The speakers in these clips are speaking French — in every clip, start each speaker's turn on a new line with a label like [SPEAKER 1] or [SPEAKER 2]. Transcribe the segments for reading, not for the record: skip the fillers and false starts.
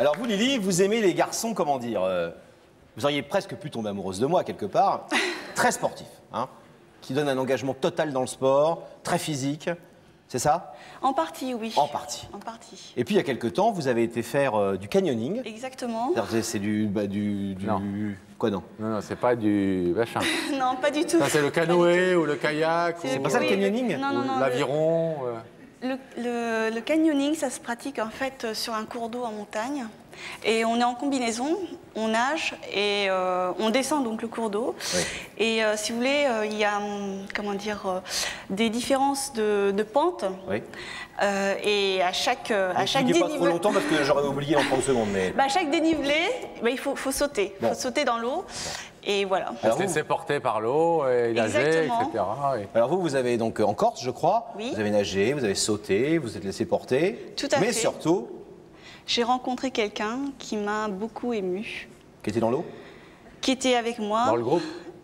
[SPEAKER 1] Alors vous, Lily, vous aimez les garçons, comment dire vous auriez presque pu tomber amoureuse de moi, quelque part. Très sportif, hein, qui donne un engagement total dans le sport, très physique. C'est ça?
[SPEAKER 2] En partie, oui.
[SPEAKER 1] En partie.
[SPEAKER 2] En partie.
[SPEAKER 1] Et puis, il y a quelque temps, vous avez été faire du canyoning.
[SPEAKER 2] Exactement.
[SPEAKER 1] C'est du...
[SPEAKER 3] Non.
[SPEAKER 1] Quoi, non?
[SPEAKER 3] Non, non, c'est pas du machin.
[SPEAKER 2] Non, pas du tout.
[SPEAKER 3] Ça, c'est le canoë ou le kayak.
[SPEAKER 1] C'est pas ça le canyoning?
[SPEAKER 2] Non, non, non.
[SPEAKER 3] L'aviron.
[SPEAKER 2] Le canyoning, ça se pratique en fait sur un cours d'eau en montagne. Et on est en combinaison, on nage et on descend donc le cours d'eau.
[SPEAKER 1] Oui.
[SPEAKER 2] Et si vous voulez, il y a comment dire, des différences de pente.
[SPEAKER 1] Oui.
[SPEAKER 2] Et à chaque
[SPEAKER 1] dénivelé... pas trop longtemps parce que j'aurais oublié en 30 secondes. Mais...
[SPEAKER 2] à chaque dénivelé, il faut sauter. Il faut sauter dans l'eau. Et voilà.
[SPEAKER 3] On se laissait porter par l'eau, et nager, etc. Oui.
[SPEAKER 1] Alors vous avez donc en Corse, je crois,
[SPEAKER 2] oui.
[SPEAKER 1] Vous avez nagé, vous avez sauté, vous êtes laissé porter.
[SPEAKER 2] Tout à fait.
[SPEAKER 1] Mais surtout...
[SPEAKER 2] J'ai rencontré quelqu'un qui m'a beaucoup émue.
[SPEAKER 1] Qui était dans l'eau?
[SPEAKER 2] Qui était avec moi.
[SPEAKER 3] Dans le groupe?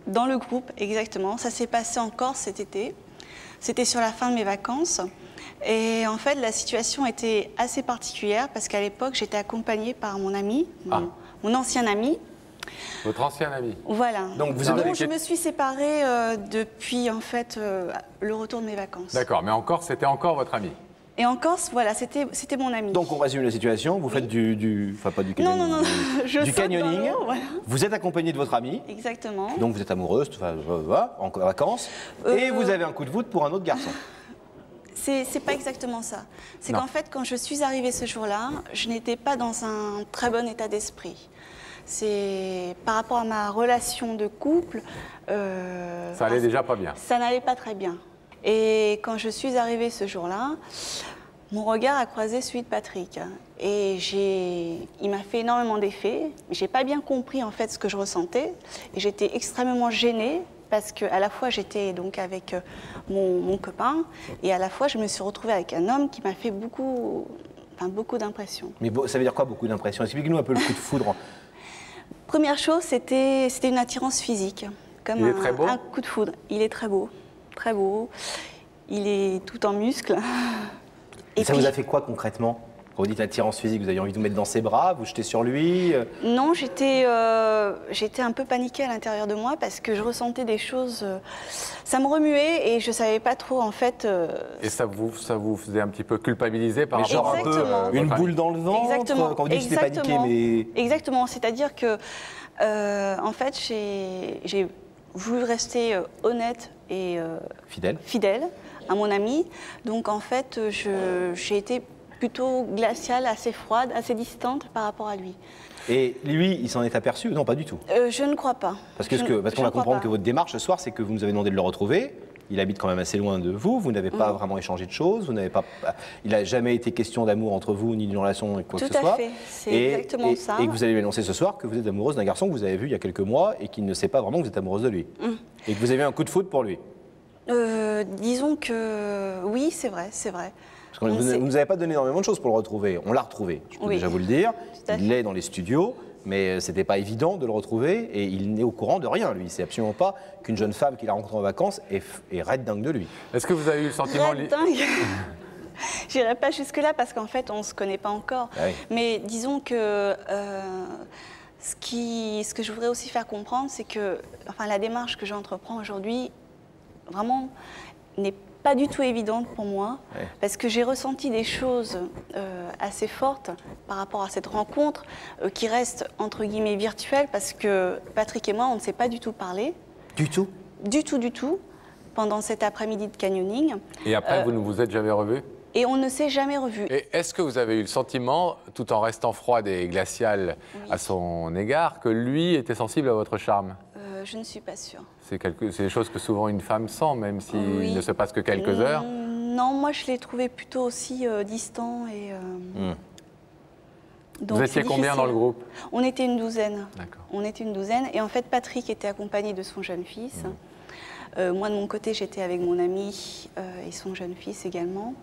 [SPEAKER 2] Dans le groupe, exactement. Ça s'est passé en Corse cet été. C'était sur la fin de mes vacances. Et en fait, la situation était assez particulière parce qu'à l'époque, j'étais accompagnée par mon ami, mon ancien ami.
[SPEAKER 3] Votre ancien ami?
[SPEAKER 2] Voilà.
[SPEAKER 1] Donc vous
[SPEAKER 2] dont je me suis séparée depuis en fait le retour de mes vacances.
[SPEAKER 3] D'accord, mais en Corse, c'était encore votre ami?
[SPEAKER 2] Et en Corse, voilà, c'était mon ami.
[SPEAKER 1] Donc on résume la situation, vous faites enfin pas du canyoning,
[SPEAKER 2] non,
[SPEAKER 1] du canyoning,
[SPEAKER 2] voilà.
[SPEAKER 1] Vous êtes accompagné de votre ami,
[SPEAKER 2] exactement.
[SPEAKER 1] Donc vous êtes amoureuse, en vacances, et vous avez un coup de foudre pour un autre garçon.
[SPEAKER 2] C'est pas exactement ça. C'est qu'en fait, quand je suis arrivée ce jour-là, je n'étais pas dans un très bon état d'esprit. C'est par rapport à ma relation de couple.
[SPEAKER 3] Ça allait déjà pas bien.
[SPEAKER 2] Ça n'allait pas très bien. Et quand je suis arrivée ce jour-là, mon regard a croisé celui de Patrick. Et il m'a fait énormément d'effet. J'ai pas bien compris en fait ce que je ressentais. Et j'étais extrêmement gênée parce qu'à la fois j'étais donc avec mon copain et à la fois je me suis retrouvée avec un homme qui m'a fait beaucoup d'impressions.
[SPEAKER 1] Mais ça veut dire quoi, beaucoup d'impressions? Explique-nous un peu le coup de foudre.
[SPEAKER 2] Première chose, c'était une attirance physique. Comme
[SPEAKER 3] il est très beau.
[SPEAKER 2] Un coup de foudre. Il est très beau. Très beau. Il est tout en muscles.
[SPEAKER 1] Et ça vous a fait quoi concrètement? Quand vous dites attirance physique, vous aviez envie de vous mettre dans ses bras, vous jeter sur lui?
[SPEAKER 2] Non, j'étais un peu paniquée à l'intérieur de moi parce que je ressentais des choses. Ça me remuait et je ne savais pas trop en fait.
[SPEAKER 3] Et ça vous faisait un petit peu culpabiliser par rapport
[SPEAKER 1] à un peu une boule dans le ventre?
[SPEAKER 2] Exactement.
[SPEAKER 1] Quand vous dites que j'étais paniquée, mais...
[SPEAKER 2] Exactement, c'est-à-dire que en fait j'ai voulu rester honnête et fidèle à mon ami. Donc en fait, j'ai été plutôt glaciale, assez froide, assez distante par rapport à lui.
[SPEAKER 1] Et lui, il s'en est aperçu? Non, pas du tout.
[SPEAKER 2] Je ne crois pas.
[SPEAKER 1] Parce qu'on va comprendre que votre démarche ce soir, c'est que vous nous avez demandé de le retrouver. Il habite quand même assez loin de vous. Vous n'avez pas vraiment échangé de choses. Il n'a jamais été question d'amour entre vous, ni d'une relation, quoi que ce soit.
[SPEAKER 2] Tout à fait. C'est exactement ça.
[SPEAKER 1] Et que vous allez lui annoncer ce soir que vous êtes amoureuse d'un garçon que vous avez vu il y a quelques mois et qui ne sait pas vraiment que vous êtes amoureuse de lui. Et que vous avez un coup de foudre pour lui.
[SPEAKER 2] Disons que oui, c'est vrai, c'est vrai.
[SPEAKER 1] Parce que vous ne nous avez pas donné énormément de choses pour le retrouver. On l'a retrouvé, je peux déjà vous le dire. Il est dans les studios, mais c'était pas évident de le retrouver et il n'est au courant de rien, lui. C'est absolument pas qu'une jeune femme qu'il a rencontrée en vacances est raide dingue de lui.
[SPEAKER 3] Est-ce que vous avez eu le sentiment...
[SPEAKER 2] Raide dingue. J'irai pas jusque-là parce qu'en fait, on ne se connaît pas encore.
[SPEAKER 1] Ah oui.
[SPEAKER 2] Mais disons que ce que je voudrais aussi faire comprendre, c'est que la démarche que j'entreprends aujourd'hui, vraiment, n'est pas du tout évidente pour moi, parce que j'ai ressenti des choses assez fortes par rapport à cette rencontre qui reste entre guillemets virtuelle, parce que Patrick et moi, on ne s'est pas du tout parlé.
[SPEAKER 1] Du tout?
[SPEAKER 2] Du tout, du tout, pendant cet après-midi de canyoning.
[SPEAKER 3] Et après, vous ne vous êtes jamais revus?
[SPEAKER 2] Et on ne s'est jamais revus.
[SPEAKER 3] Et est-ce que vous avez eu le sentiment, tout en restant froide et glaciale à son égard, que lui était sensible à votre charme?
[SPEAKER 2] Je ne suis pas sûre.
[SPEAKER 3] C'est des choses que souvent une femme sent, même s'il ne se passe que quelques heures.
[SPEAKER 2] Non, moi je l'ai trouvé plutôt aussi distant. Et, donc
[SPEAKER 3] vous étiez combien dans le groupe?
[SPEAKER 2] On était une douzaine.
[SPEAKER 3] D'accord.
[SPEAKER 2] On était une douzaine. Et en fait, Patrick était accompagné de son jeune fils. Moi, de mon côté, j'étais avec mon ami et son jeune fils également.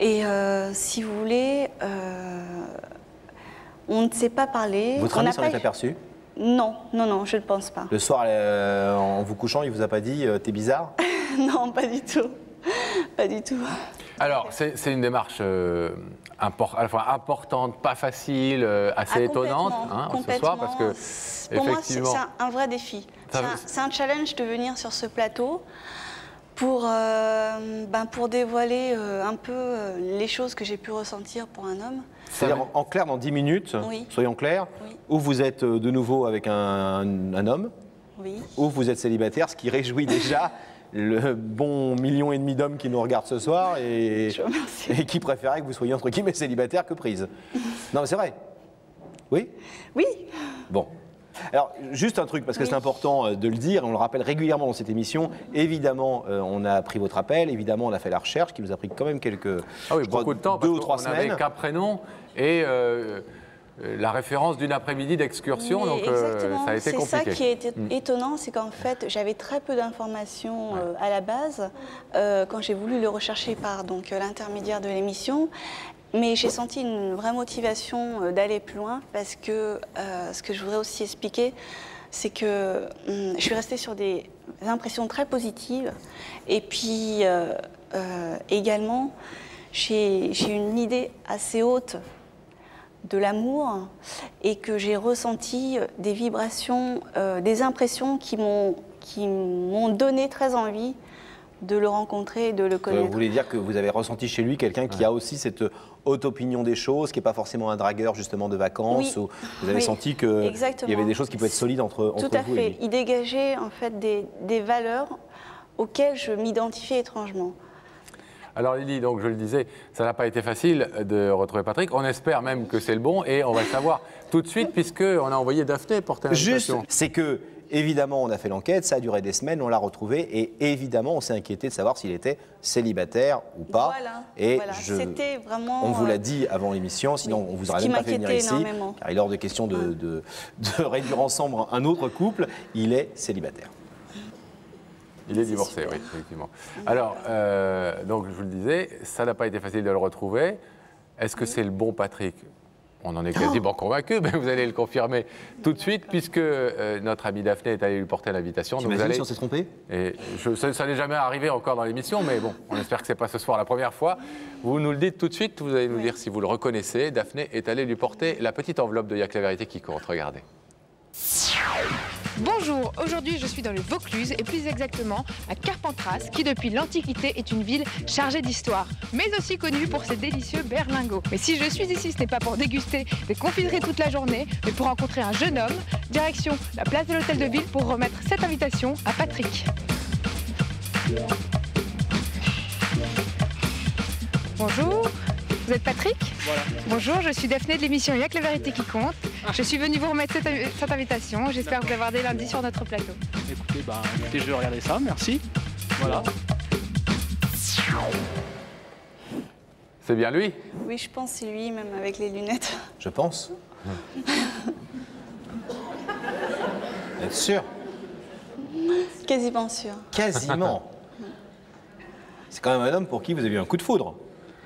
[SPEAKER 2] Et si vous voulez, on ne s'est pas parlé.
[SPEAKER 1] Votre ami s'en est aperçu?
[SPEAKER 2] Non, non, non, je ne pense pas.
[SPEAKER 1] Le soir, en vous couchant, il vous a pas dit « t'es bizarre » ?
[SPEAKER 2] Non, pas du tout. Pas du tout.
[SPEAKER 3] Alors, c'est une démarche à la fois importante, pas facile, assez étonnante ce soir, parce que
[SPEAKER 2] pour moi,
[SPEAKER 3] effectivement,
[SPEAKER 2] c'est un vrai défi. C'est un challenge de venir sur ce plateau pour dévoiler un peu les choses que j'ai pu ressentir pour un homme.
[SPEAKER 1] C'est-à-dire, en clair, dans 10 minutes,
[SPEAKER 2] oui.
[SPEAKER 1] soyons clairs,
[SPEAKER 2] oui.
[SPEAKER 1] où vous êtes de nouveau avec un homme,
[SPEAKER 2] oui.
[SPEAKER 1] ou vous êtes célibataire, ce qui réjouit déjà le bon 1,5 million d'hommes qui nous regardent ce soir et qui préféraient que vous soyez entre guillemets célibataire que prise. Non, mais c'est vrai. Oui?
[SPEAKER 2] Oui.
[SPEAKER 1] Bon. Alors, juste un truc, parce que c'est important de le dire, on le rappelle régulièrement dans cette émission. Évidemment, on a pris votre appel, évidemment, on a fait la recherche, qui nous a pris quand même
[SPEAKER 3] beaucoup de temps,
[SPEAKER 1] 2 ou 3 semaines.
[SPEAKER 3] On n'avait qu'un prénom et la référence d'une après-midi d'excursion, donc ça a été compliqué.
[SPEAKER 2] C'est ça qui est étonnant, c'est qu'en fait, j'avais très peu d'informations à la base, quand j'ai voulu le rechercher par l'intermédiaire de l'émission. Mais j'ai senti une vraie motivation d'aller plus loin parce que ce que je voudrais aussi expliquer, c'est que je suis restée sur des impressions très positives. Et puis également, j'ai une idée assez haute de l'amour et que j'ai ressenti des vibrations, des impressions qui m'ont donné très envie de le rencontrer et de le connaître.
[SPEAKER 1] Vous voulez dire que vous avez ressenti chez lui quelqu'un qui a aussi cette haute opinion des choses, qui n'est pas forcément un dragueur justement de vacances, ou vous avez senti qu'il y avait des choses qui pouvaient être solides entre vous et lui.
[SPEAKER 2] Tout à fait. Il dégageait en fait des valeurs auxquelles je m'identifiais étrangement.
[SPEAKER 3] Alors Lily, donc je le disais, ça n'a pas été facile de retrouver Patrick. On espère même que c'est le bon et on va le savoir tout de suite puisqu'on a envoyé Daphné porter l'invitation.
[SPEAKER 1] Juste, c'est que évidemment on a fait l'enquête, ça a duré des semaines, on l'a retrouvé et évidemment on s'est inquiété de savoir s'il était célibataire ou pas.
[SPEAKER 2] Voilà,
[SPEAKER 1] et
[SPEAKER 2] c'était vraiment...
[SPEAKER 1] On vous l'a dit avant l'émission, sinon on vous aurait même pas fait venir ici. Car il est hors de question de réduire ensemble un autre couple, il est célibataire.
[SPEAKER 3] Il est divorcé, oui, effectivement. Alors, donc je vous le disais, ça n'a pas été facile de le retrouver. Est-ce que c'est le bon Patrick? On en est quasiment convaincu, mais vous allez le confirmer tout de suite, puisque notre amie Daphné est allée lui porter l'invitation.
[SPEAKER 1] T'imagines si on s'est trompé?
[SPEAKER 3] Ça n'est jamais arrivé encore dans l'émission, mais bon, on espère que ce n'est pas ce soir la première fois. Vous nous le dites tout de suite, vous allez nous dire si vous le reconnaissez. Daphné est allée lui porter la petite enveloppe de Y'a que la vérité qui compte. Regardez.
[SPEAKER 4] Bonjour, aujourd'hui je suis dans le Vaucluse et plus exactement à Carpentras qui depuis l'Antiquité est une ville chargée d'histoire, mais aussi connue pour ses délicieux berlingots. Mais si je suis ici, ce n'est pas pour déguster des confiseries toute la journée, mais pour rencontrer un jeune homme, direction la place de l'Hôtel de Ville pour remettre cette invitation à Patrick. Bonjour, vous êtes Patrick?
[SPEAKER 5] Voilà.
[SPEAKER 4] Bonjour, je suis Daphné de l'émission Y'a que la vérité qui compte. Je suis venue vous remettre cette invitation. J'espère vous avoir dès lundi sur notre plateau.
[SPEAKER 5] Écoutez, je vais regarder ça, merci. Voilà.
[SPEAKER 3] C'est bien lui?
[SPEAKER 2] Oui, je pense que c'est lui, même avec les lunettes.
[SPEAKER 1] Je pense. Vous êtes sûr?
[SPEAKER 2] Quasiment sûr.
[SPEAKER 1] Quasiment. C'est quand même un homme pour qui vous avez eu un coup de foudre.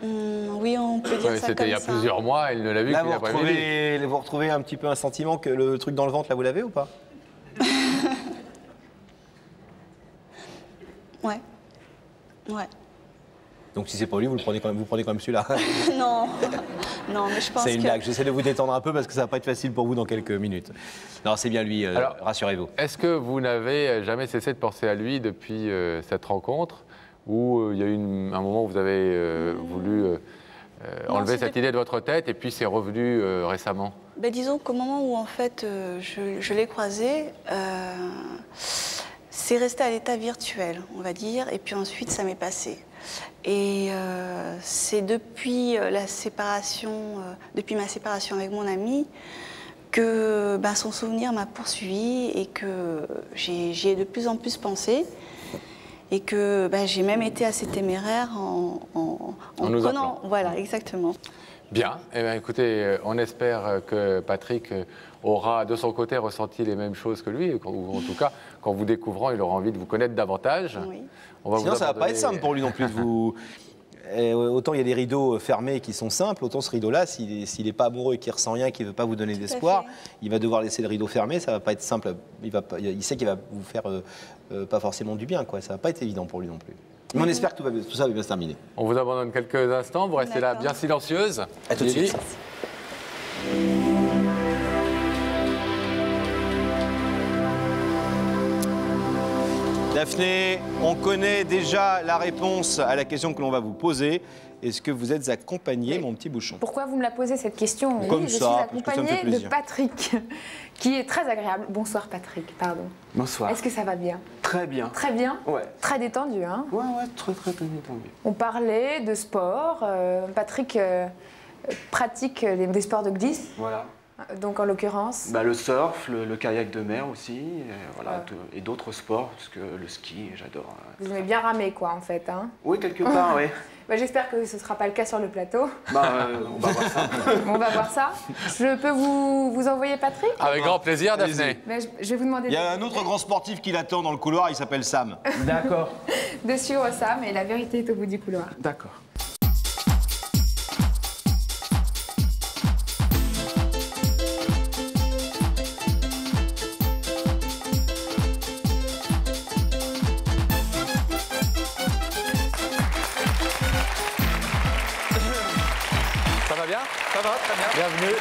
[SPEAKER 2] Oui, on peut dire ça comme ça.
[SPEAKER 3] C'était il y a plusieurs mois, il ne l'a vu
[SPEAKER 1] là,
[SPEAKER 3] qu'une après-midi.
[SPEAKER 1] Vous retrouvez un petit peu un sentiment que le truc dans le ventre, là, vous l'avez ou pas?
[SPEAKER 2] Ouais.
[SPEAKER 1] Donc si c'est pas lui, vous prenez quand même celui-là.
[SPEAKER 2] Non, mais je pense que...
[SPEAKER 1] C'est une blague, j'essaie de vous détendre un peu parce que ça va pas être facile pour vous dans quelques minutes. Non, c'est bien lui, rassurez-vous.
[SPEAKER 3] Est-ce que vous n'avez jamais cessé de penser à lui depuis cette rencontre? Ou il y a eu un moment où vous avez voulu enlever cette idée de votre tête et puis c'est revenu récemment?
[SPEAKER 2] Disons qu'au moment où en fait je l'ai croisé, c'est resté à l'état virtuel, on va dire, et puis ensuite ça m'est passé. Et c'est depuis ma séparation avec mon ami que son souvenir m'a poursuivi et que j'y ai de plus en plus pensé. Et que j'ai même été assez téméraire en
[SPEAKER 3] nous
[SPEAKER 2] prenant...
[SPEAKER 3] appelant.
[SPEAKER 2] Voilà, exactement.
[SPEAKER 3] Bien. Eh bien, écoutez, on espère que Patrick aura de son côté ressenti les mêmes choses que lui, ou en tout cas, qu'en vous découvrant, il aura envie de vous connaître davantage.
[SPEAKER 2] Oui.
[SPEAKER 1] Sinon, ça ne va pas être simple pour lui non plus. Autant il y a des rideaux fermés qui sont simples, autant ce rideau-là, s'il n'est pas amoureux et qu'il ne ressent rien, qu'il ne veut pas vous donner d'espoir, il va devoir laisser le rideau fermé, ça ne va pas être simple. Il sait qu'il va vous faire pas forcément du bien, quoi. Ça ne va pas être évident pour lui non plus. Mais on espère que tout ça va bien se terminer.
[SPEAKER 3] On vous abandonne quelques instants, vous restez là bien silencieuse.
[SPEAKER 1] À tout de
[SPEAKER 3] Lily.
[SPEAKER 1] suite. Daphné, on connaît déjà la réponse à la question que l'on va vous poser. Est-ce que vous êtes accompagné, mon petit bouchon?
[SPEAKER 4] Pourquoi vous me la posez cette question?
[SPEAKER 1] Comme
[SPEAKER 4] Oui, je
[SPEAKER 1] ça,
[SPEAKER 4] suis
[SPEAKER 1] parce que ça me fait
[SPEAKER 4] accompagnée de
[SPEAKER 1] plaisir.
[SPEAKER 4] Patrick, qui est très agréable. Bonsoir Patrick, pardon.
[SPEAKER 6] Bonsoir.
[SPEAKER 4] Est-ce que ça va bien?
[SPEAKER 6] Très bien.
[SPEAKER 4] Très bien.
[SPEAKER 6] Ouais.
[SPEAKER 4] Très détendu, hein?
[SPEAKER 6] Ouais, très détendu.
[SPEAKER 4] On parlait de sport. Patrick pratique des sports de glisse,
[SPEAKER 6] Voilà.
[SPEAKER 4] donc en l'occurrence.
[SPEAKER 6] Bah, le surf, le kayak de mer aussi, voilà, et d'autres sports, parce que le ski, j'adore.
[SPEAKER 4] Vous aimez bien ramer, quoi, en fait. Hein.
[SPEAKER 6] Oui, quelque part, oui.
[SPEAKER 4] Bah, j'espère que ce ne sera pas le cas sur le plateau.
[SPEAKER 6] Bah, on va voir ça.
[SPEAKER 4] On va voir ça. Je peux vous envoyer Patrick?
[SPEAKER 3] Avec grand plaisir, Daphné.
[SPEAKER 4] Mais je vais vous demander
[SPEAKER 1] Il y a un autre grand sportif qui l'attend dans le couloir, il s'appelle Sam.
[SPEAKER 6] D'accord.
[SPEAKER 4] de suivre ça, mais la vérité est au bout du couloir.
[SPEAKER 6] D'accord.
[SPEAKER 3] Ça va bien?
[SPEAKER 6] Ça va, très bien.
[SPEAKER 3] Bienvenue.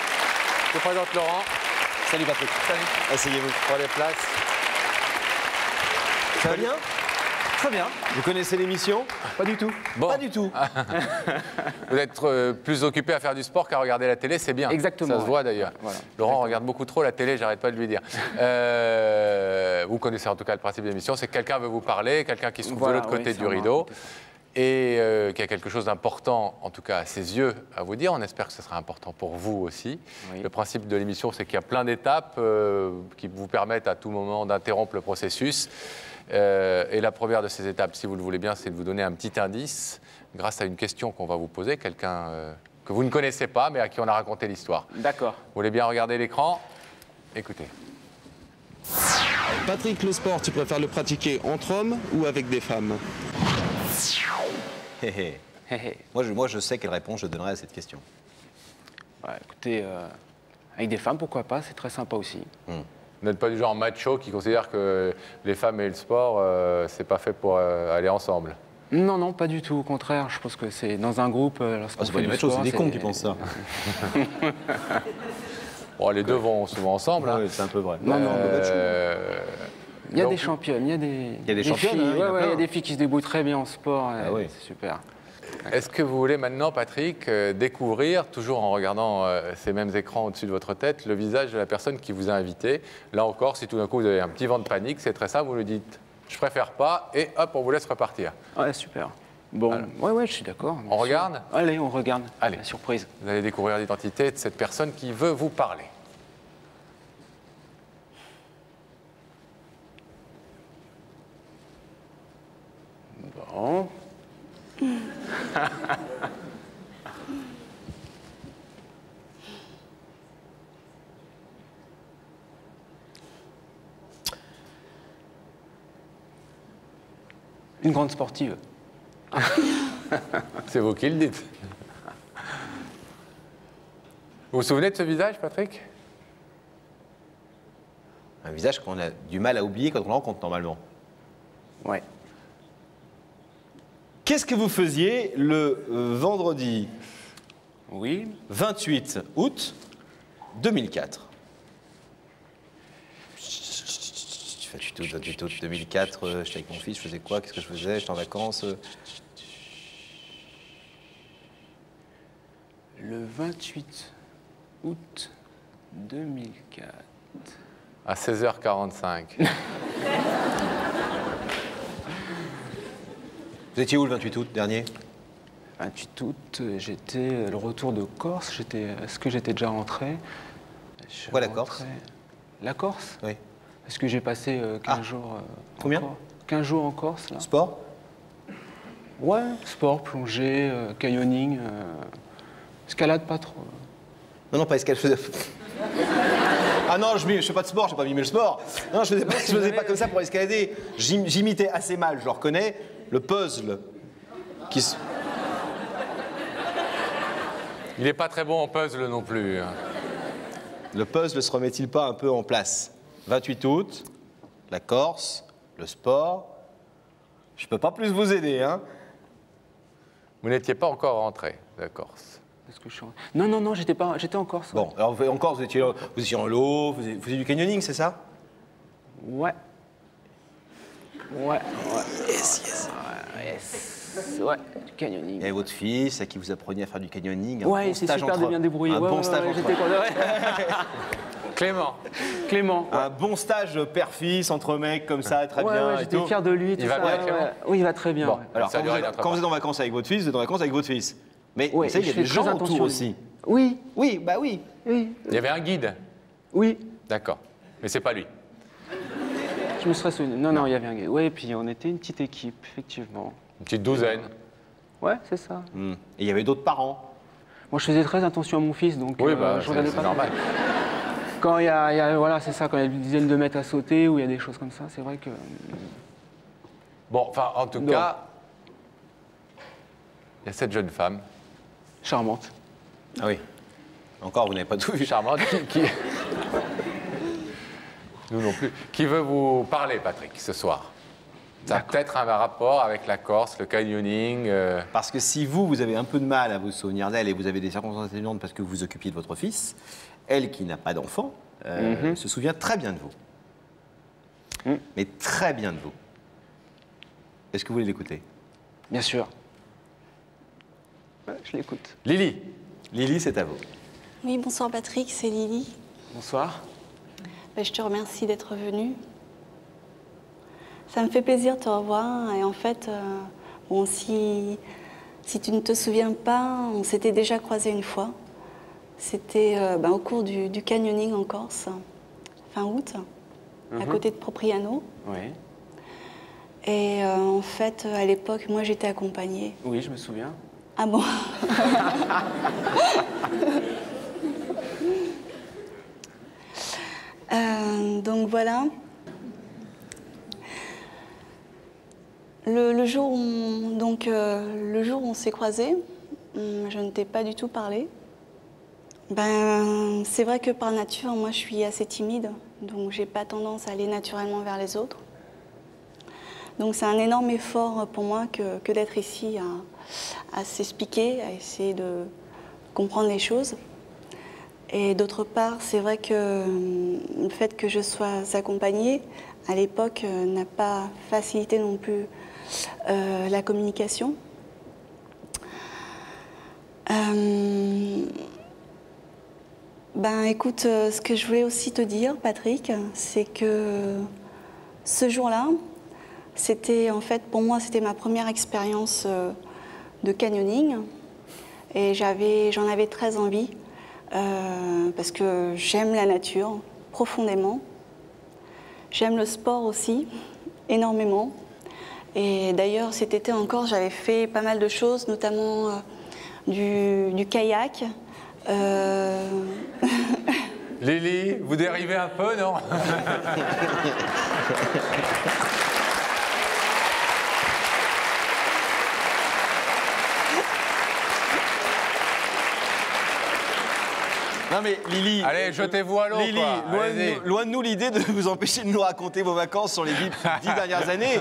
[SPEAKER 3] Je présente Laurent.
[SPEAKER 1] Salut Patrick.
[SPEAKER 6] Salut.
[SPEAKER 1] Asseyez-vous.
[SPEAKER 3] Pour les places.
[SPEAKER 1] Ça va bien?
[SPEAKER 6] Très bien.
[SPEAKER 1] Vous connaissez l'émission?
[SPEAKER 6] Pas du tout.
[SPEAKER 3] Bon.
[SPEAKER 1] Pas du tout.
[SPEAKER 3] Vous êtes plus occupé à faire du sport qu'à regarder la télé, c'est bien.
[SPEAKER 6] Exactement,
[SPEAKER 3] Ça se
[SPEAKER 6] ouais.
[SPEAKER 3] voit d'ailleurs.
[SPEAKER 6] Voilà.
[SPEAKER 3] Laurent regarde beaucoup trop la télé, j'arrête pas de lui dire. Vous connaissez en tout cas le principe de l'émission, c'est que quelqu'un veut vous parler, quelqu'un qui se trouve
[SPEAKER 6] Voilà,
[SPEAKER 3] de l'autre côté
[SPEAKER 6] oui,
[SPEAKER 3] du
[SPEAKER 6] ça
[SPEAKER 3] rideau et qui a quelque chose d'important, en tout cas à ses yeux, à vous dire. On espère que ce sera important pour vous aussi.
[SPEAKER 6] Oui.
[SPEAKER 3] Le principe de l'émission, c'est qu'il y a plein d'étapes qui vous permettent à tout moment d'interrompre le processus. Et la première de ces étapes, si vous le voulez bien, c'est de vous donner un petit indice grâce à une question qu'on va vous poser, quelqu'un que vous ne connaissez pas, mais à qui on a raconté l'histoire.
[SPEAKER 6] D'accord.
[SPEAKER 3] Vous voulez bien regarder l'écran? Écoutez.
[SPEAKER 7] Patrick, le sport, tu préfères le pratiquer entre hommes ou avec des femmes?
[SPEAKER 1] Hé, hé.
[SPEAKER 6] Hé, hé.
[SPEAKER 1] Moi, je sais quelle réponse je donnerai à cette question.
[SPEAKER 6] Ouais, écoutez, avec des femmes, pourquoi pas, c'est très sympa aussi.
[SPEAKER 3] Vous n'êtes pas du genre macho qui considère que les femmes et le sport, c'est pas fait pour aller ensemble.
[SPEAKER 6] Non, non, pas du tout. Au contraire, je pense que c'est dans un groupe, lorsqu'on
[SPEAKER 1] Ah, c'est pas
[SPEAKER 6] fait
[SPEAKER 1] des
[SPEAKER 6] du
[SPEAKER 1] machos,
[SPEAKER 6] sport,
[SPEAKER 1] c'est des cons qui pensent ça.
[SPEAKER 3] Bon, les deux vont souvent ensemble. hein.
[SPEAKER 1] Oui, c'est un peu vrai.
[SPEAKER 6] Non, non, il y a
[SPEAKER 3] donc-
[SPEAKER 6] des championnes, il y a des
[SPEAKER 1] championnes,
[SPEAKER 6] filles,
[SPEAKER 1] hein, il y en a
[SPEAKER 6] ouais, il y a
[SPEAKER 1] plein.
[SPEAKER 6] des filles qui se débrouillent très bien en sport,
[SPEAKER 1] Ah oui.
[SPEAKER 6] c'est super.
[SPEAKER 3] Est-ce que vous voulez maintenant, Patrick, découvrir, toujours en regardant ces mêmes écrans au-dessus de votre tête, le visage de la personne qui vous a invité? Là encore, si tout d'un coup vous avez un petit vent de panique, c'est très simple, vous lui dites « je préfère pas » et hop, on vous laisse repartir.
[SPEAKER 6] Ouais, super. Bon, ouais, je suis d'accord. bien
[SPEAKER 3] On
[SPEAKER 6] sûr.
[SPEAKER 3] regarde?
[SPEAKER 6] Allez, on regarde.
[SPEAKER 3] Allez.
[SPEAKER 6] La surprise.
[SPEAKER 3] Vous allez découvrir l'identité de cette personne qui veut vous parler.
[SPEAKER 6] Bon. Une grande sportive.
[SPEAKER 3] C'est vous qui le dites. Vous vous souvenez de ce visage, Patrick?
[SPEAKER 1] Un visage qu'on a du mal à oublier quand on le rencontre normalement.
[SPEAKER 6] Ouais.
[SPEAKER 1] Qu'est-ce que vous faisiez le vendredi
[SPEAKER 6] Oui.
[SPEAKER 1] 28 août 2004? 28 août 2004, j'étais avec mon fils, je faisais quoi? Qu'est-ce que je faisais? J'étais en vacances.
[SPEAKER 6] Le 28 août 2004.
[SPEAKER 3] À 16h45.
[SPEAKER 1] Vous étiez où le 28 août dernier?
[SPEAKER 6] 28 août, j'étais le retour de Corse. Est-ce que j'étais déjà rentré?
[SPEAKER 1] Pourquoi la Corse?
[SPEAKER 6] La Corse?
[SPEAKER 1] Oui.
[SPEAKER 6] Est-ce que j'ai passé 15 jours
[SPEAKER 1] Combien?
[SPEAKER 6] 15 jours en Corse, là.
[SPEAKER 1] Sport?
[SPEAKER 6] Ouais, sport, plongée, canyoning, escalade pas trop.
[SPEAKER 1] Non, pas escalade. Ah non, je fais pas de sport, j'ai pas mimé le sport. Non, je faisais pas comme ça pour escalader. J'imitais assez mal, je le reconnais, le puzzle.
[SPEAKER 3] Il n'est pas très bon en puzzle non plus. hein.
[SPEAKER 1] Le puzzle se remet-il pas un peu en place? 28 août, la Corse, le sport. Je peux pas plus vous aider, hein.
[SPEAKER 3] Vous n'étiez pas encore rentré de Corse.
[SPEAKER 6] Est-ce que je suis... Non, non, non, j'étais en Corse.
[SPEAKER 1] Bon, alors en Corse, vous étiez en lot, vous faisiez du canyoning, c'est ça?
[SPEAKER 6] Ouais. Ouais. Yes. Ouais, du canyoning.
[SPEAKER 1] Et votre fils, à qui vous appreniez à faire du canyoning.
[SPEAKER 6] Ouais, il s'est super bien débrouillé.
[SPEAKER 1] Un bon stage
[SPEAKER 6] j'étais content.
[SPEAKER 3] Clément.
[SPEAKER 6] Clément.
[SPEAKER 1] Un bon stage père-fils entre mecs comme ça, très bien.
[SPEAKER 6] Ouais, j'étais fier de lui.
[SPEAKER 3] Il va bien, Clément?
[SPEAKER 6] Oui, il va très bien.
[SPEAKER 1] Bon,
[SPEAKER 6] Ouais.
[SPEAKER 1] alors
[SPEAKER 3] Ça a duré notre
[SPEAKER 1] quand vous êtes en vacances avec votre fils, vous êtes en vacances avec votre fils. Mais
[SPEAKER 6] Ouais,
[SPEAKER 1] vous savez, il y a
[SPEAKER 6] je fais
[SPEAKER 1] des gens
[SPEAKER 6] très
[SPEAKER 1] autour
[SPEAKER 6] attention.
[SPEAKER 1] aussi.
[SPEAKER 6] Oui,
[SPEAKER 1] Oui, bah oui.
[SPEAKER 6] oui,
[SPEAKER 3] Il y avait un guide.
[SPEAKER 6] oui.
[SPEAKER 3] D'accord. Mais c'est pas lui.
[SPEAKER 6] Je me serais souvenu. Non, non, il y avait un gars. Ouais, et puis on était une petite équipe, effectivement.
[SPEAKER 3] Une petite douzaine.
[SPEAKER 6] Ouais, c'est ça.
[SPEAKER 1] Et il y avait d'autres parents.
[SPEAKER 6] Moi, je faisais très attention à mon fils, donc
[SPEAKER 3] Oui, bah,
[SPEAKER 6] je regardais
[SPEAKER 3] c'est
[SPEAKER 6] pas.
[SPEAKER 3] normal.
[SPEAKER 6] Quand il y a, voilà, c'est ça, quand il y a une dizaine de mètres à sauter ou il y a des choses comme ça, c'est vrai que.
[SPEAKER 3] Bon, enfin, en tout
[SPEAKER 6] Non.
[SPEAKER 3] cas, il y a cette jeune femme,
[SPEAKER 6] Charmante.
[SPEAKER 1] Ah oui. Encore, vous n'avez pas tout vu.
[SPEAKER 3] charmante, qui... Nous non plus. Qui veut vous parler, Patrick, ce soir? Ça a peut-être un rapport avec la Corse, le canyoning.
[SPEAKER 1] Parce que si vous avez un peu de mal à vous souvenir d'elle et vous avez des circonstances atténuantes parce que vous vous occupiez de votre fils, elle qui n'a pas d'enfant se souvient très bien de vous. Mais très bien de vous. Est-ce que vous voulez l'écouter?
[SPEAKER 6] Bien sûr. Ouais, je l'écoute.
[SPEAKER 3] Lily.
[SPEAKER 1] Lily, c'est à vous.
[SPEAKER 2] Oui, bonsoir Patrick, c'est Lily.
[SPEAKER 6] Bonsoir.
[SPEAKER 2] Je te remercie d'être venu. Ça me fait plaisir de te revoir. Et en fait, bon, si tu ne te souviens pas, on s'était déjà croisés une fois. C'était au cours du canyoning en Corse, fin août, à côté de Propriano.
[SPEAKER 6] Oui.
[SPEAKER 2] Et en fait, à l'époque, moi, j'étais accompagnée.
[SPEAKER 6] Oui, je me souviens.
[SPEAKER 2] Ah bon? Donc voilà. Le jour où on s'est croisés, je ne t'ai pas du tout parlé. C'est vrai que par nature, moi, je suis assez timide, donc j'ai pas tendance à aller naturellement vers les autres. Donc c'est un énorme effort pour moi que d'être ici à s'expliquer, à essayer de comprendre les choses. Et d'autre part, c'est vrai que le fait que je sois accompagnée, à l'époque, n'a pas facilité non plus la communication. Écoute, ce que je voulais aussi te dire, Patrick, c'est que ce jour-là, c'était en fait, pour moi, c'était ma première expérience de canyoning. Et j'en avais très envie, parce que j'aime la nature profondément. J'aime le sport aussi, énormément. Et d'ailleurs, cet été encore, j'avais fait pas mal de choses, notamment du kayak.
[SPEAKER 3] Lily, vous dérivez un peu, non?
[SPEAKER 1] Non mais Lily...
[SPEAKER 3] Allez, jetez-vous à l'eau,
[SPEAKER 1] Lily,
[SPEAKER 3] quoi. Allez-y.
[SPEAKER 1] loin de nous l'idée de vous empêcher de nous raconter vos vacances sur les 10 dernières années,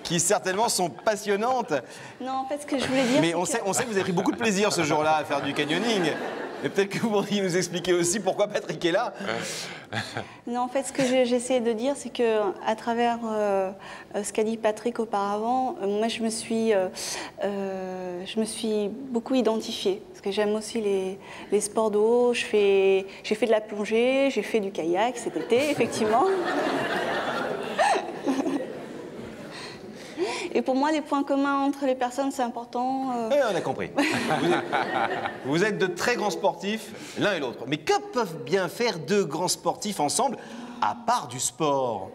[SPEAKER 1] qui certainement sont passionnantes.
[SPEAKER 2] Non, en fait, ce que je voulais dire,
[SPEAKER 1] Mais on sait que vous avez pris beaucoup de plaisir ce jour-là à faire du canyoning. Et peut-être que vous pourriez nous expliquer aussi pourquoi Patrick est là.
[SPEAKER 2] Non, en fait, ce que j'essayais de dire, c'est que à travers ce qu'a dit Patrick auparavant, moi, je me suis beaucoup identifiée. Parce que j'aime aussi les sports d'eau. J'ai fait de la plongée, j'ai fait du kayak cet été, effectivement. Et pour moi, les points communs entre les personnes, c'est important.
[SPEAKER 1] On a compris. Vous êtes de très grands sportifs, l'un et l'autre. Mais que peuvent bien faire deux grands sportifs ensemble, à part du sport?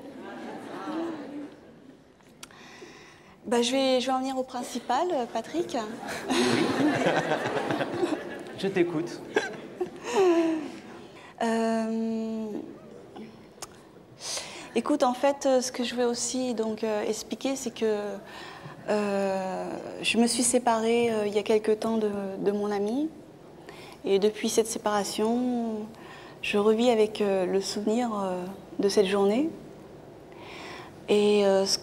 [SPEAKER 2] Je vais en venir au principal, Patrick.
[SPEAKER 6] Je t'écoute.
[SPEAKER 2] Écoute, en fait, ce que je veux aussi expliquer, c'est que je me suis séparée il y a quelque temps de mon ami. Et depuis cette séparation, je revis avec le souvenir de cette journée. Et ce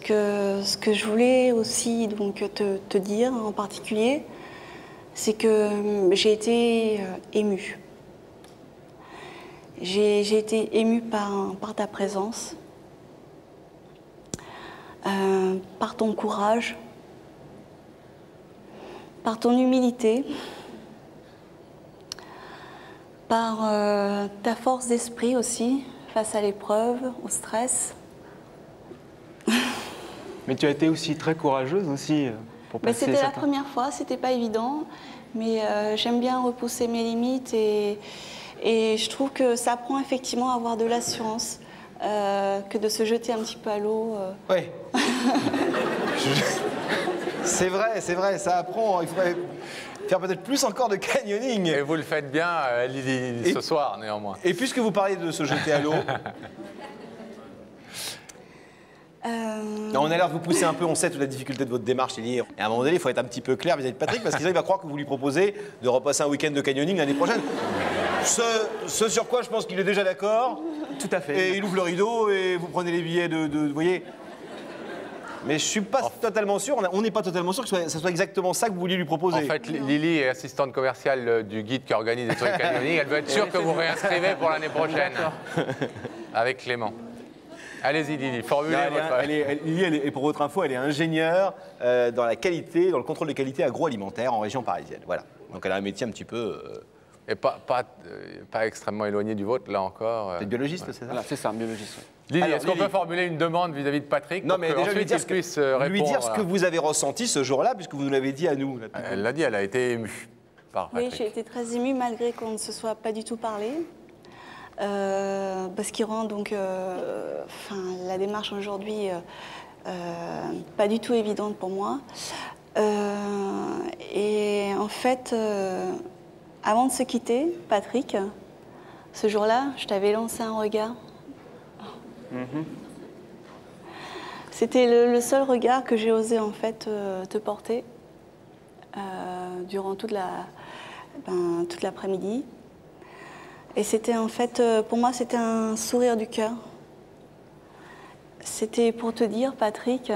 [SPEAKER 2] que je voulais aussi donc, te dire en particulier, c'est que j'ai été émue. J'ai été émue par ta présence, par ton courage, par ton humilité, par ta force d'esprit aussi, face à l'épreuve, au stress.
[SPEAKER 6] Mais tu as été aussi très courageuse aussi pour passer
[SPEAKER 2] C'était la première fois, c'était pas évident, mais j'aime bien repousser mes limites et je trouve que ça apprend effectivement à avoir de l'assurance que de se jeter un petit peu à l'eau.
[SPEAKER 1] Oui. C'est vrai, ça apprend. Il faudrait faire peut-être plus encore de canyoning.
[SPEAKER 3] Et vous le faites bien, Lily, ce soir, néanmoins.
[SPEAKER 1] Et puisque vous parlez de se jeter à l'eau, on a l'air de vous pousser un peu, on sait toute la difficulté de votre démarche, Lily. Et à un moment donné, il faut être un petit peu clair vis-à-vis de Patrick, parce qu'il va croire que vous lui proposez de repasser un week-end de canyoning l'année prochaine. Ce sur quoi je pense qu'il est déjà d'accord.
[SPEAKER 6] Tout à fait.
[SPEAKER 1] Et il ouvre le rideau et vous prenez les billets vous voyez. Mais je suis pas totalement sûr, on n'est pas totalement sûr que ça soit exactement ça que vous vouliez lui proposer.
[SPEAKER 3] En fait, Lily est assistante commerciale du guide qui organise des trucs canyoning. Elle veut être sûre que vous réinscrivez pour l'année prochaine. Avec Clément. Allez-y, Lily, formulez votre...
[SPEAKER 1] Lily, pour votre info, elle est ingénieure dans la qualité, dans le contrôle de qualité agroalimentaire en région parisienne. Voilà. Donc elle a un métier un petit peu...
[SPEAKER 3] Et pas extrêmement éloigné du vôtre, là encore.
[SPEAKER 1] T'es biologiste,
[SPEAKER 3] ouais.
[SPEAKER 1] c'est ça?
[SPEAKER 6] Voilà, c'est ça, biologiste. Ouais.
[SPEAKER 3] Lily, est-ce qu'on peut formuler une demande vis-à-vis de Patrick
[SPEAKER 1] Non, mais déjà lui dire,
[SPEAKER 3] lui
[SPEAKER 1] dire ce que vous avez ressenti ce jour-là, puisque vous nous l'avez dit à nous.
[SPEAKER 3] Elle l'a dit, elle a été émue par Patrick.
[SPEAKER 2] Oui, j'ai été très émue malgré qu'on ne se soit pas du tout parlé. Parce qu'il rend donc la démarche aujourd'hui pas du tout évidente pour moi. Et en fait, avant de se quitter, Patrick, ce jour-là, je t'avais lancé un regard. C'était le seul regard que j'ai osé en fait te porter durant toute l'après-midi. Et c'était en fait, pour moi, c'était un sourire du cœur. C'était pour te dire, Patrick,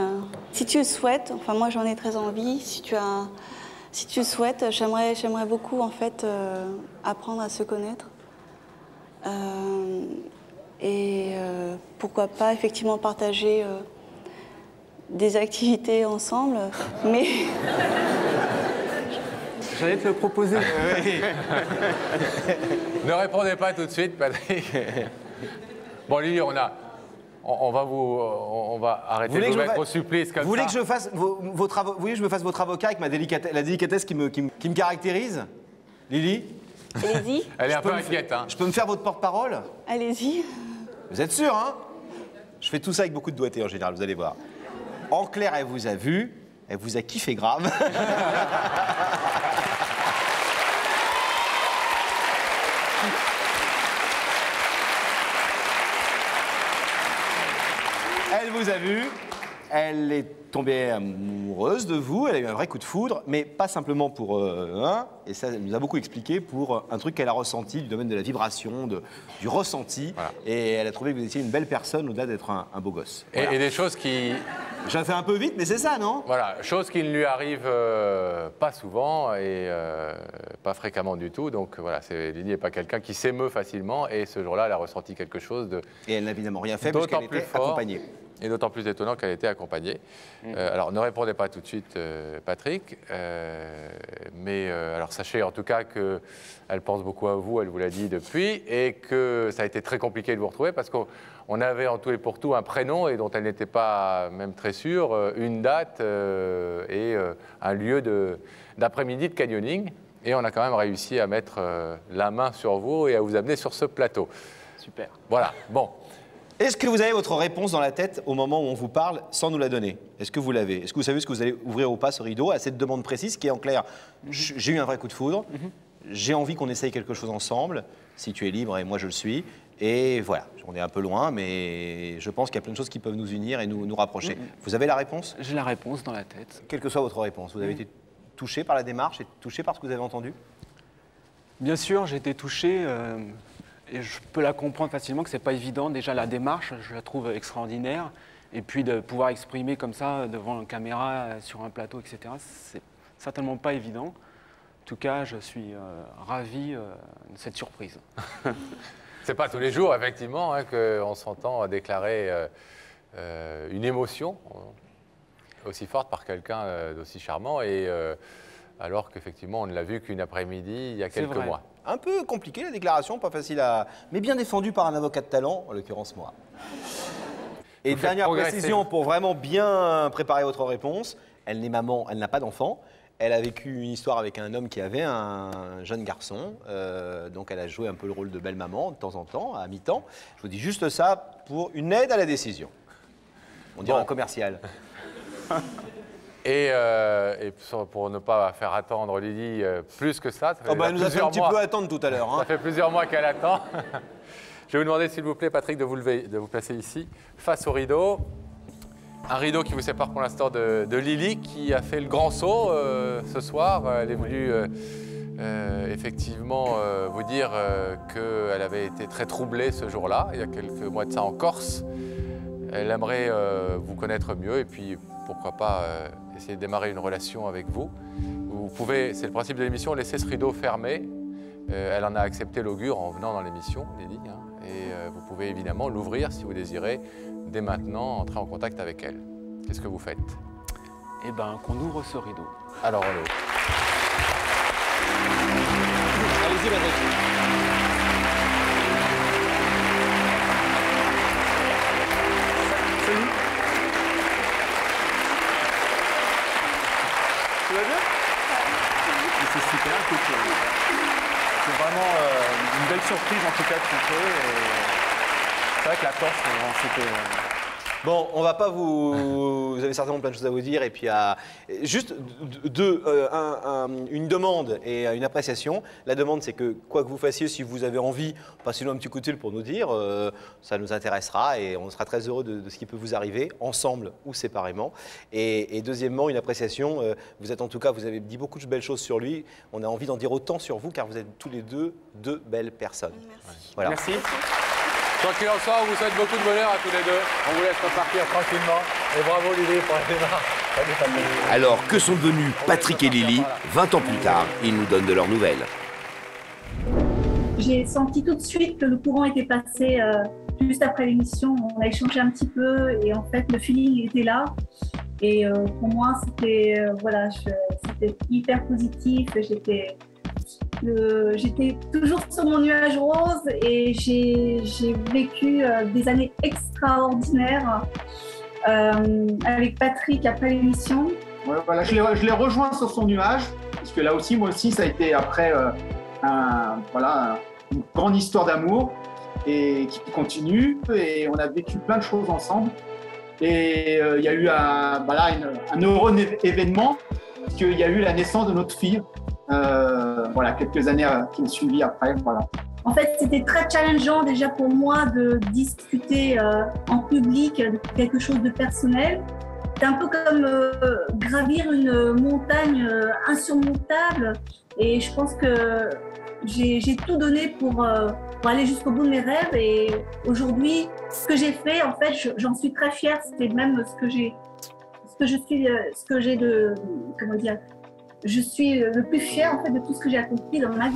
[SPEAKER 2] si tu le souhaites, enfin moi j'en ai très envie, si tu le souhaites, j'aimerais beaucoup en fait apprendre à se connaître. Pourquoi pas effectivement partager des activités ensemble, mais...
[SPEAKER 6] J'allais te le proposer.
[SPEAKER 3] Ne répondez pas tout de suite, Patrick. Bon, Lily, on va arrêter de vous mettre au supplice comme ça.
[SPEAKER 1] Vous voulez que je fasse votre avocat avec la délicatesse qui me caractérise, Lily?
[SPEAKER 2] Allez-y.
[SPEAKER 3] Elle est un peu inquiète. Hein.
[SPEAKER 1] Je peux me faire votre porte-parole?
[SPEAKER 2] Allez-y.
[SPEAKER 1] Vous êtes sûr, hein? Je fais tout ça avec beaucoup de doigté en général, vous allez voir. En clair, elle vous a vu, elle vous a kiffé grave. Elle vous a vu, elle est tombée amoureuse de vous, elle a eu un vrai coup de foudre, mais pas simplement pour et ça elle nous a beaucoup expliqué, pour un truc qu'elle a ressenti du domaine de la vibration, du ressenti, voilà. Et elle a trouvé que vous étiez une belle personne au-delà d'être un beau gosse. Voilà.
[SPEAKER 3] Et des choses qui...
[SPEAKER 1] J'ai fait un peu vite, mais c'est ça, non?
[SPEAKER 3] Voilà, choses qui ne lui arrivent pas souvent et pas fréquemment du tout. Donc voilà, Lily n'est pas quelqu'un qui s'émeut facilement et ce jour-là, elle a ressenti quelque chose de...
[SPEAKER 1] Et elle n'a évidemment rien fait parce qu'elle était accompagnée.
[SPEAKER 3] Et d'autant plus étonnant qu'elle était accompagnée. Alors, ne répondez pas tout de suite, Patrick. Mais alors, sachez en tout cas qu'elle pense beaucoup à vous, elle vous l'a dit depuis, et que ça a été très compliqué de vous retrouver parce qu'on avait en tout et pour tout un prénom et dont elle n'était pas même très sûre, une date et un lieu d'après-midi de canyoning. Et on a quand même réussi à mettre la main sur vous et à vous amener sur ce plateau.
[SPEAKER 6] Super.
[SPEAKER 3] Voilà, bon.
[SPEAKER 1] Est-ce que vous avez votre réponse dans la tête au moment où on vous parle sans nous la donner? Est-ce que vous l'avez? Est-ce que vous savez ce que vous allez ouvrir ou pas ce rideau à cette demande précise qui est en clair? J'ai eu un vrai coup de foudre, j'ai envie qu'on essaye quelque chose ensemble, si tu es libre et moi je le suis, et voilà, on est un peu loin, mais je pense qu'il y a plein de choses qui peuvent nous unir et nous rapprocher. Vous avez la réponse?
[SPEAKER 6] J'ai la réponse dans la tête.
[SPEAKER 1] Quelle que soit votre réponse, vous avez été touché par la démarche et touché par ce que vous avez entendu?
[SPEAKER 6] Bien sûr, j'ai été touché. Et je peux la comprendre facilement que c'est pas évident. Déjà, la démarche, je la trouve extraordinaire. Et puis de pouvoir exprimer comme ça devant une caméra, sur un plateau, etc., c'est certainement pas évident. En tout cas, je suis ravi de cette surprise.
[SPEAKER 3] C'est pas tous les jours, effectivement, hein, qu'on s'entend déclarer une émotion aussi forte par quelqu'un d'aussi charmant, et alors qu'effectivement, on ne l'a vu qu'une après-midi il y a quelques mois.
[SPEAKER 1] Un peu compliqué la déclaration, pas facile à... mais bien défendu par un avocat de talent, en l'occurrence moi. Et dernière précision pour vraiment bien préparer votre réponse, elle n'est maman, elle n'a pas d'enfant. Elle a vécu une histoire avec un homme qui avait un jeune garçon, donc elle a joué un peu le rôle de belle-maman de temps en temps, à mi-temps. Je vous dis juste ça pour une aide à la décision. On dirait un commercial.
[SPEAKER 3] Et pour ne pas faire attendre Lily plus que ça,
[SPEAKER 1] elle nous a fait un petit peu attendre tout à l'heure. Hein.
[SPEAKER 3] Ça fait plusieurs mois qu'elle attend. Je vais vous demander, s'il vous plaît, Patrick, de vous placer ici, face au rideau. Un rideau qui vous sépare pour l'instant de Lily, qui a fait le grand saut ce soir. Elle est venue effectivement vous dire qu'elle avait été très troublée ce jour-là, il y a quelques mois de ça en Corse. Elle aimerait vous connaître mieux et puis pourquoi pas essayer de démarrer une relation avec vous. Vous pouvez, c'est le principe de l'émission, laisser ce rideau fermé. Elle en a accepté l'augure en venant dans l'émission, Lily, hein, et vous pouvez évidemment l'ouvrir si vous désirez. Dès maintenant, entrer en contact avec elle. Qu'est-ce que vous faites?
[SPEAKER 6] Eh bien, qu'on ouvre ce rideau.
[SPEAKER 3] Alors, on l'ouvre.
[SPEAKER 1] Allez-y, Patrick. Salut. Tu vas bien?
[SPEAKER 5] C'est super, c'est vraiment une belle surprise en tout cas de rencontrer. C'est vrai que la Corse, c'était...
[SPEAKER 1] Bon, on va pas vous avez certainement plein de choses à vous dire, et puis juste une demande et une appréciation. La demande, c'est que quoi que vous fassiez, si vous avez envie, passez-nous un petit coup de fil pour nous dire, ça nous intéressera et on sera très heureux de ce qui peut vous arriver, ensemble ou séparément. Et deuxièmement, une appréciation, vous avez dit beaucoup de belles choses sur lui, on a envie d'en dire autant sur vous, car vous êtes tous les deux belles personnes.
[SPEAKER 2] Merci.
[SPEAKER 1] Voilà.
[SPEAKER 5] Merci.
[SPEAKER 3] Quoi qu'il en soit, on vous souhaite beaucoup de bonheur à tous les deux. On vous laisse repartir tranquillement. Et bravo Lily pour le démarrage.
[SPEAKER 8] Alors, que sont devenus Patrick et Lily 20 ans plus tard? Ils nous donnent de leurs nouvelles.
[SPEAKER 9] J'ai senti tout de suite que le courant était passé juste après l'émission. On a échangé un petit peu et en fait, le feeling était là. Et pour moi, c'était c'était hyper positif. J'étais toujours sur mon nuage rose et j'ai vécu des années extraordinaires avec Patrick après l'émission.
[SPEAKER 10] Ouais, voilà, je l'ai rejoint sur son nuage, parce que là aussi, moi aussi, ça a été après une grande histoire d'amour et qui continue, et on a vécu plein de choses ensemble. Et il y a eu un heureux événement, parce qu'il y a eu la naissance de notre fille. Quelques années qui ont suivi après. Voilà.
[SPEAKER 9] En fait, c'était très challengeant déjà pour moi de discuter en public de quelque chose de personnel. C'est un peu comme gravir une montagne insurmontable, et je pense que j'ai tout donné pour aller jusqu'au bout de mes rêves. Et aujourd'hui, ce que j'ai fait, en fait, j'en suis très fière. C'était même je suis le plus fière en fait de tout ce que j'ai accompli dans ma vie.